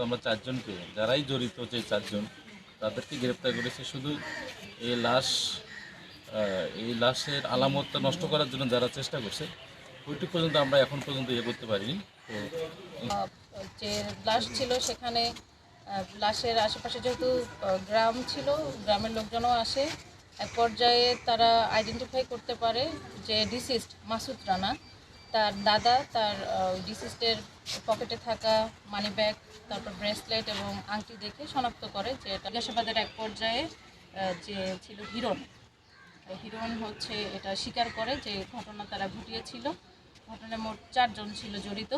আমরা চারজনকে, যারাই জড়িত যে চারজন, তাদেরকে গ্রেপ্তার করেছে। শুধু এই লাশের আলামতটা নষ্ট করার জন্য যারা চেষ্টা করছে, ওইটুকু পর্যন্ত আমরা এখন পর্যন্ত করতে পারিনি। তো যে লাশ ছিল সেখানে লাশের আশেপাশে যেহেতু গ্রাম ছিল, গ্রামের লোকজনও আসে, এক পর্যায়ে তারা আইডেন্টিফাই করতে পারে যে ডিসিস্ট মাসুদ রানা, তার দাদা তার ডিসিস্টের পকেটে থাকা মানি ব্যাগ, তারপর ব্রেসলেট এবং আংটি দেখে শনাক্ত করে যে এটা জিজ্ঞাসাবাদের এক পর্যায়ে যে ছিল হিরণ হচ্ছে এটা স্বীকার করে যে ঘটনা তারা ঘটিয়েছিল। ঘটনায় মোট 4 জন ছিল জড়িত,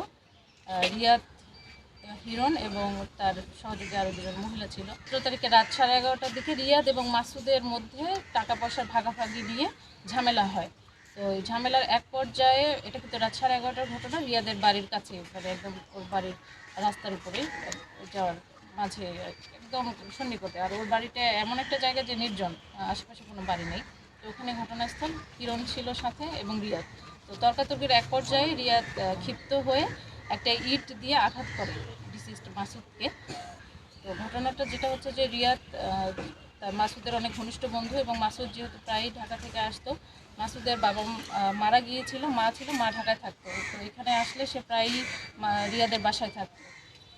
রিয়াদ, হিরণ এবং তার সহযোগী আরও 2 জন মহিলা ছিল। 17 তারিখে রাত 11:30টার দিকে রিয়াদ এবং মাসুদের মধ্যে টাকা পয়সার ভাগাভাগি নিয়ে ঝামেলা হয়। তো এই ঝামেলার এক পর্যায়ে, এটা কিন্তু রাত 11:30টার ঘটনা, রিয়াদের বাড়ির কাছে, মানে একদম ওর বাড়ির রাস্তার উপরে যাওয়ার মাঝে একদম সন্নিকটে। আর ওর বাড়িটা এমন একটা জায়গা যে নির্জন, আশেপাশে কোনো বাড়ি নেই। তো ওখানে ঘটনাস্থল, হিরণ ছিল সাথে এবং রিয়াদ। তো তর্কাতর্কির এক পর্যায়ে রিয়াদ ক্ষিপ্ত হয়ে একটা ইট দিয়ে আঘাত করে ডিসিস্ট মাসুদকে। তো ঘটনাটা যেটা হচ্ছে যে রিয়াদ তার মাসুদের অনেক ঘনিষ্ঠ বন্ধু, এবং মাসুদ যেহেতু প্রায়ই ঢাকা থেকে আসতো, মাসুদের বাবা মারা গিয়েছিল, মা ছিল, মা ঢাকায় থাকতো। তো এখানে আসলে সে প্রায়ই রিয়াদের বাসায় থাকতো।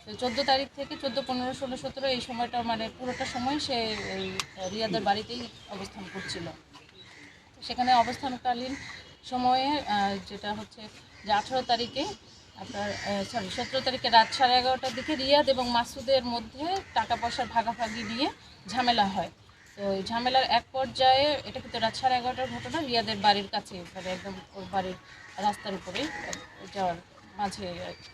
তো 14 তারিখ থেকে 14, 15, 16, 17 এই সময়টা, মানে পুরোটা সময় সে রিয়াদের বাড়িতেই অবস্থান করছিল। সেখানে অবস্থানকালীন সময়ে যেটা হচ্ছে যে 18 তারিখে 17 তারিখে রাত 11:30টার দিকে রিয়াদ এবং মাসুদের মধ্যে টাকা পয়সার ভাগাভাগি নিয়ে ঝামেলা হয়। তো এই ঝামেলার এক পর্যায়ে, এটা কিন্তু রাত 11:30টার ঘটনা, রিয়াদের বাড়ির কাছে, মানে একদম ওর বাড়ির রাস্তার উপরে যাওয়ার মাঝে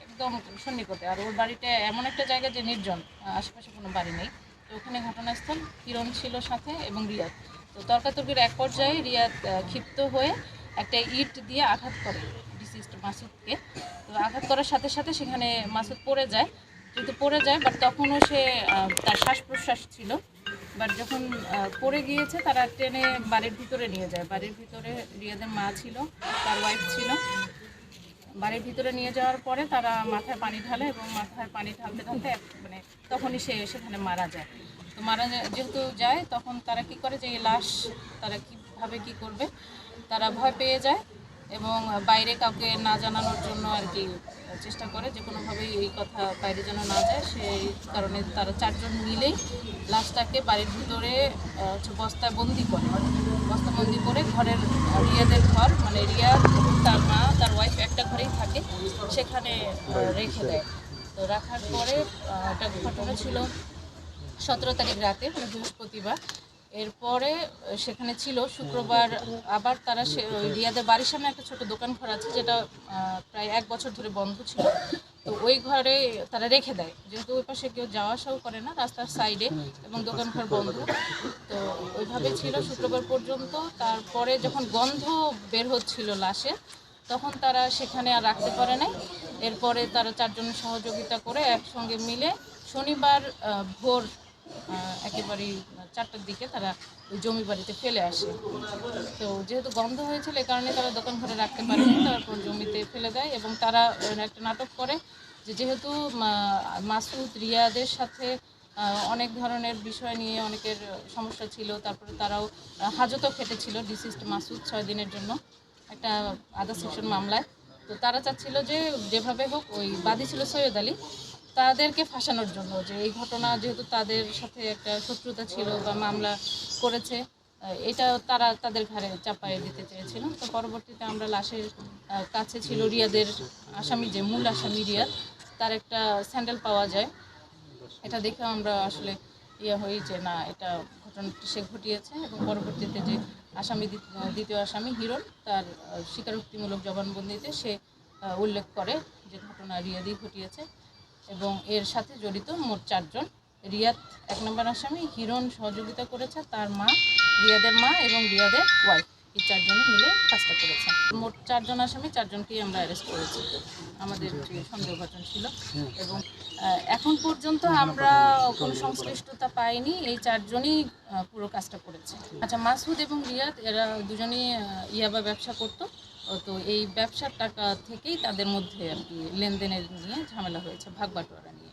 একদম সন্নিকটে। আর ওর বাড়িটা এমন একটা জায়গা যে নির্জন, আশেপাশে কোনো বাড়ি নেই। তো ওখানে ঘটনাস্থল, হিরণ ছিল সাথে এবং রিয়াদ। তো তর্কাতর্কির এক পর্যায়ে রিয়াদ ক্ষিপ্ত হয়ে একটা ইট দিয়ে আঘাত করে ডিসিস্ট মাসুদকে। তো আঘাত করার সাথে সাথে সেখানে মাসুদ পড়ে যায়, যেহেতু পড়ে যায়, বাট তখনও সে তার শ্বাস প্রশ্বাস ছিল। বাট যখন পড়ে গিয়েছে, তারা টেনে বাড়ির ভিতরে নিয়ে যায়। বাড়ির ভিতরে রিয়াদের মা ছিল, তার ওয়াইফ ছিল। বাড়ির ভিতরে নিয়ে যাওয়ার পরে তারা মাথায় পানি ঢালে, এবং মাথায় পানি ঢালতে ঢালতে মানে তখনই সে সেখানে মারা যায়। তো যেহেতু যায়, তখন তারা কি করে যে এই লাশ তারা কীভাবে কী করবে, তারা ভয় পেয়ে যায় এবং বাইরে কাউকে না জানানোর জন্য আর কি চেষ্টা করে যে কোনোভাবেই এই কথা বাইরে যেন না যায়। সেই কারণে তারা 4 জন মিলেই লাশটাকে বাড়ির ভিতরে বস্তাবন্দি করে ঘরের, রিয়াদের ঘর, মানে রিয়াদ, তার মা, তার ওয়াইফ একটা ঘরেই থাকে, সেখানে রেখে দেয়। তো রাখার পরে একটা ঘটনা ছিল 17 তারিখ রাতে, মানে বৃহস্পতিবার। এরপরে সেখানে ছিল শুক্রবার, আবার তারা রিয়াদের বাড়ির সামনে একটা ছোট দোকান ঘর আছে, যেটা প্রায় 1 বছর ধরে বন্ধ ছিল। তো ওই ঘরে তারা রেখে দেয়, যেহেতু ওই পাশে কেউ যাওয়া আসাও করে না, রাস্তার সাইডে, এবং দোকান ঘর বন্ধ। তো ওইভাবে ছিল শুক্রবার পর্যন্ত। তারপরে যখন গন্ধ বের হচ্ছিল লাশের, তখন তারা সেখানে আর রাখতে পারে নাই। এরপরে তারা 4 জনের সহযোগিতা করে একসঙ্গে মিলে শনিবার ভোর একেবারেই 4টার দিকে তারা ওই জমি বাড়িতে ফেলে আসে। তো যেহেতু গন্ধ হয়েছিল, এই কারণে তারা দোকান ঘরে রাখতে পারেনি, তারপর জমিতে ফেলে দেয়। এবং তারা একটা নাটক করে যে যেহেতু মাসুদ রিয়াদের সাথে অনেক ধরনের বিষয় নিয়ে অনেকের সমস্যা ছিল, তারপরে তারাও হাজতও খেটেছিল ডিসিস্ট মাসুদ 6 দিনের জন্য একটা আদার সেকশন মামলায়। তো তারা চাচ্ছিল যে যেভাবে হোক, ওই বাদী ছিল সৈয়দ আলী, তাদেরকে ফাঁসানোর জন্য, যে এই ঘটনা যেহেতু তাদের সাথে একটা শত্রুতা ছিল বা মামলা করেছে, এটা তারা তাদের ঘাড়ে চাপায়ে দিতে চেয়েছিল। তো পরবর্তীতে আমরা লাশের কাছে ছিল রিয়াদের আসামি, যে মূল আসামি রিয়াদ, তার একটা স্যান্ডেল পাওয়া যায়। এটা দেখে আমরা আসলে হই যে না, এটা ঘটনাটি সে ঘটিয়েছে। এবং পরবর্তীতে যে আসামি, দ্বিতীয় আসামি হিরণ, তার স্বীকারোক্তিমূলক জবানবন্দিতে সে উল্লেখ করে যে ঘটনা রিয়াদই ঘটিয়েছে, এবং এর সাথে জড়িত মোট 4 জন। রিয়াদ 1 নম্বর আসামি, হিরণ সহযোগিতা করেছে তার মা, রিয়াদের মা এবং রিয়াদের ওয়াইফ, এই 4 জনে মিলে কাজটা করেছে। মোট 4 জন আসামি, 4 জনকেই আমরা অ্যারেস্ট করেছি আমাদের যে সন্দেহভাজন ছিল। এবং এখন পর্যন্ত আমরা কোনো সংশ্লিষ্টতা পাইনি, এই 4 জনই পুরো কাজটা করেছে। আচ্ছা, মাসুদ এবং রিয়াদ এরা দুজনেই ইয়াবা ব্যবসা করতো। তো এই ব্যবসার টাকা থেকেই তাদের মধ্যে আর কি লেনদেনের নিয়ে ঝামেলা হয়েছে, ভাগ বাটোয়ারা নিয়ে।